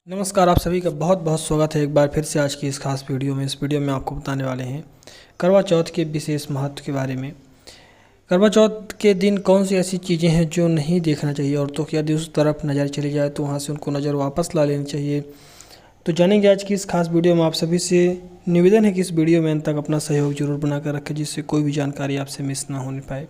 नमस्कार, आप सभी का बहुत बहुत स्वागत है एक बार फिर से आज की इस खास वीडियो में। इस वीडियो में आपको बताने वाले हैं करवा चौथ के विशेष महत्व के बारे में। करवा चौथ के दिन कौन सी ऐसी चीज़ें हैं जो नहीं देखना चाहिए औरतों की, यदि उस तरफ नज़र चली जाए तो वहाँ से उनको नज़र वापस ला लेनी चाहिए। तो जानेंगे आज की इस खास वीडियो में। आप सभी से निवेदन है कि इस वीडियो में अंत तक अपना सहयोग जरूर बनाकर रखें, जिससे कोई भी जानकारी आपसे मिस ना होने पाए।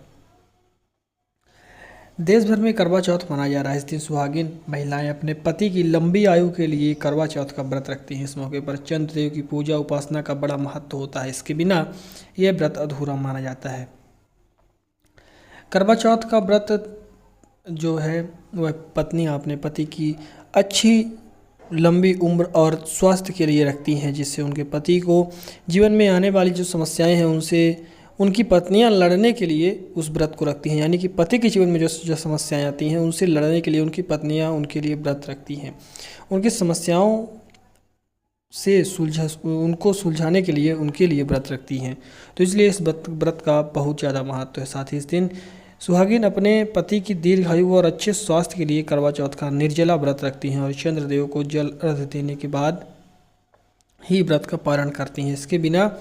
देश भर में करवा चौथ मनाया जा रहा है। इस दिन सुहागिन महिलाएं अपने पति की लंबी आयु के लिए करवा चौथ का व्रत रखती हैं। इस मौके पर चंद्रदेव की पूजा उपासना का बड़ा महत्व होता है। इसके बिना यह व्रत अधूरा माना जाता है। करवा चौथ का व्रत जो है वह पत्नी अपने पति की अच्छी लंबी उम्र और स्वास्थ्य के लिए रखती हैं, जिससे उनके पति को जीवन में आने वाली जो समस्याएं हैं उनसे उनकी पत्नियां लड़ने के लिए उस व्रत को रखती हैं। यानी कि पति के जीवन में जो समस्याएं आती हैं उनसे लड़ने के लिए उनकी पत्नियां उनके लिए व्रत रखती हैं। उनकी समस्याओं से उनको सुलझाने के लिए उनके लिए व्रत रखती हैं। तो इसलिए इस व्रत का बहुत ज़्यादा महत्व है। साथ ही इस दिन सुहागिन अपने पति की दीर्घायु और अच्छे स्वास्थ्य के लिए करवा चौथ का निर्जला व्रत रखती हैं और चंद्रदेव को जल अर्घ्य देने के बाद ही व्रत का पालन करती हैं। इसके बिना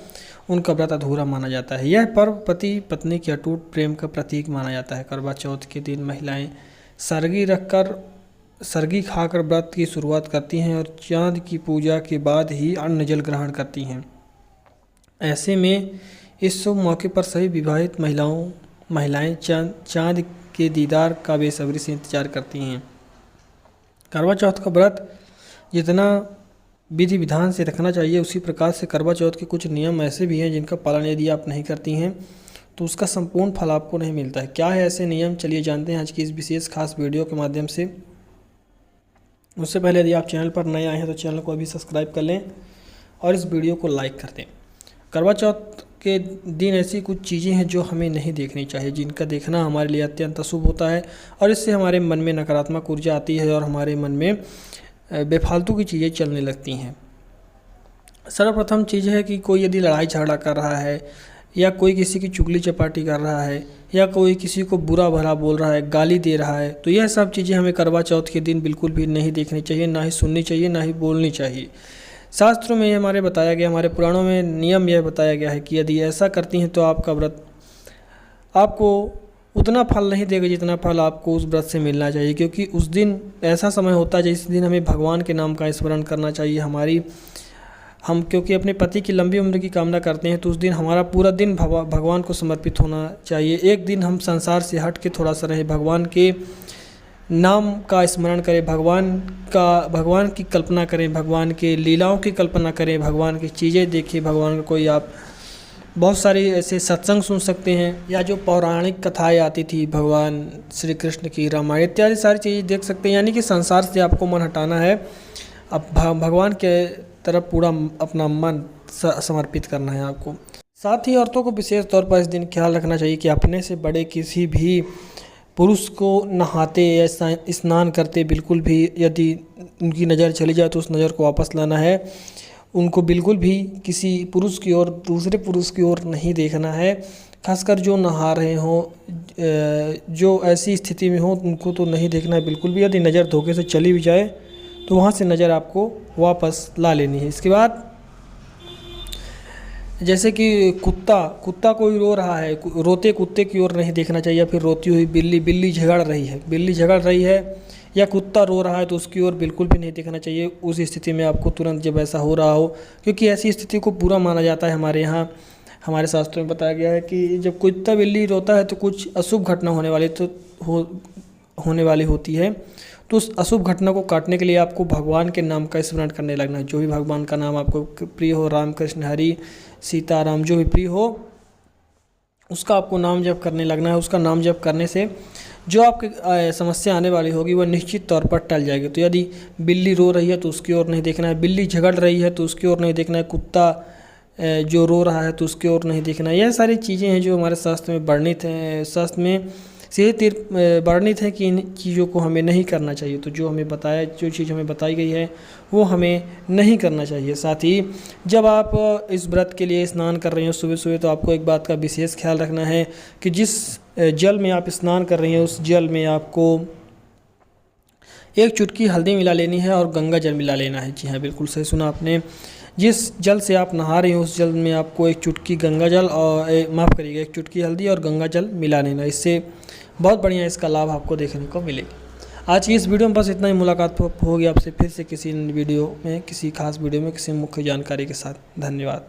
उनका व्रत अधूरा माना जाता है। यह पर्व पति पत्नी के अटूट प्रेम का प्रतीक माना जाता है। करवा चौथ के दिन महिलाएं सरगी खाकर व्रत की शुरुआत करती हैं और चांद की पूजा के बाद ही अन्न जल ग्रहण करती हैं। ऐसे में इस शुभ मौके पर सभी विवाहित महिलाएं चांद के दीदार का बेसब्री से इंतजार करती हैं। करवा चौथ का व्रत जितना विधि विधान से रखना चाहिए, उसी प्रकार से करवा चौथ के कुछ नियम ऐसे भी हैं जिनका पालन यदि आप नहीं करती हैं तो उसका संपूर्ण फल आपको नहीं मिलता है। क्या है ऐसे नियम, चलिए जानते हैं आज की इस विशेष खास वीडियो के माध्यम से। उससे पहले यदि आप चैनल पर नए आए हैं तो चैनल को अभी सब्सक्राइब कर लें और इस वीडियो को लाइक कर दें। करवा चौथ के दिन ऐसी कुछ चीज़ें हैं जो हमें नहीं देखनी चाहिए, जिनका देखना हमारे लिए अत्यंत अशुभ होता है और इससे हमारे मन में नकारात्मक ऊर्जा आती है और हमारे मन में बेफालतू की चीज़ें चलने लगती हैं। सर्वप्रथम चीज़ है कि कोई यदि लड़ाई झगड़ा कर रहा है या कोई किसी की चुगली चपाटी कर रहा है या कोई किसी को बुरा भला बोल रहा है, गाली दे रहा है, तो यह सब चीज़ें हमें करवा चौथ के दिन बिल्कुल भी नहीं देखनी चाहिए, ना ही सुननी चाहिए, ना ही बोलनी चाहिए। शास्त्रों में हमारे बताया गया, हमारे पुराणों में नियम यह बताया गया है कि यदि ऐसा करती हैं तो आपका व्रत आपको उतना फल नहीं देगा जितना फल आपको उस व्रत से मिलना चाहिए। क्योंकि उस दिन ऐसा समय होता है जिस दिन हमें भगवान के नाम का स्मरण करना चाहिए। हम क्योंकि अपने पति की लंबी उम्र की कामना करते हैं तो उस दिन हमारा पूरा दिन भगवान को समर्पित होना चाहिए। एक दिन हम संसार से हट के थोड़ा सा रहें, भगवान के नाम का स्मरण करें, भगवान की कल्पना करें, भगवान के लीलाओं की कल्पना करें, भगवान की चीज़ें देखें। भगवान का कोई आप बहुत सारी ऐसे सत्संग सुन सकते हैं या जो पौराणिक कथाएं आती थी भगवान श्री कृष्ण की, रामायण इत्यादि सारी चीज़ें देख सकते हैं। यानी कि संसार से आपको मन हटाना है, अब भगवान के तरफ पूरा अपना मन समर्पित करना है आपको। साथ ही औरतों को विशेष तौर पर इस दिन ख्याल रखना चाहिए कि अपने से बड़े किसी भी पुरुष को नहाते या स्नान करते बिल्कुल भी यदि उनकी नज़र चली जाए तो उस नज़र को वापस लाना है। उनको बिल्कुल भी किसी पुरुष की ओर, दूसरे पुरुष की ओर नहीं देखना है। खासकर जो नहा रहे हों, जो ऐसी स्थिति में हो, उनको तो नहीं देखना है बिल्कुल भी। यदि नज़र धोखे से चली भी जाए तो वहाँ से नज़र आपको वापस ला लेनी है। इसके बाद जैसे कि कुत्ता कोई रो रहा है, रोते कुत्ते की ओर नहीं देखना चाहिए। फिर रोती हुई बिल्ली झगड़ रही है या कुत्ता रो रहा है तो उसकी ओर बिल्कुल भी नहीं देखना चाहिए उस स्थिति में आपको, तुरंत जब ऐसा हो रहा हो, क्योंकि ऐसी स्थिति को बुरा माना जाता है। हमारे यहाँ हमारे शास्त्रों में बताया गया है कि जब कुत्ता बिल्ली रोता है तो कुछ अशुभ घटना होने वाली होती है। तो उस अशुभ घटना को काटने के लिए आपको भगवान के नाम का स्मरण करने लगना है। जो भी भगवान का नाम आपको प्रिय हो, राम कृष्ण हरि सीताराम जो भी प्रिय हो, उसका आपको नाम जप करने लगना है। उसका नाम जप करने से जो आपकी समस्या आने वाली होगी वह निश्चित तौर पर टल जाएगी। तो यदि बिल्ली रो रही है तो उसकी ओर नहीं देखना है, बिल्ली झगड़ रही है तो उसकी ओर नहीं देखना है, कुत्ता जो रो रहा है तो उसकी ओर नहीं देखना है। यह सारी चीज़ें हैं जो हमारे शास्त्र में वर्णित हैं। शास्त्र में से वर्णित है कि इन चीज़ों को हमें नहीं करना चाहिए। तो जो चीज़ हमें बताई गई है वो हमें नहीं करना चाहिए। साथ ही जब आप इस व्रत के लिए स्नान कर रहे हो सुबह सुबह, तो आपको एक बात का विशेष ख्याल रखना है कि जिस जल में आप स्नान कर रही हैं उस जल में आपको एक चुटकी हल्दी मिला लेनी है और गंगा जल मिला लेना है। जी हाँ, बिल्कुल सही सुना आपने। जिस जल से आप नहा रहे हो उस जल में आपको एक चुटकी गंगा जल और माफ़ करिएगा, एक चुटकी हल्दी और गंगा जल मिला लेना। इससे बहुत बढ़िया इसका लाभ आपको देखने को मिलेगा। आज की इस वीडियो में बस इतना ही। मुलाकात होगी आपसे फिर से किसी वीडियो में, किसी खास वीडियो में, किसी मुख्य जानकारी के साथ। धन्यवाद।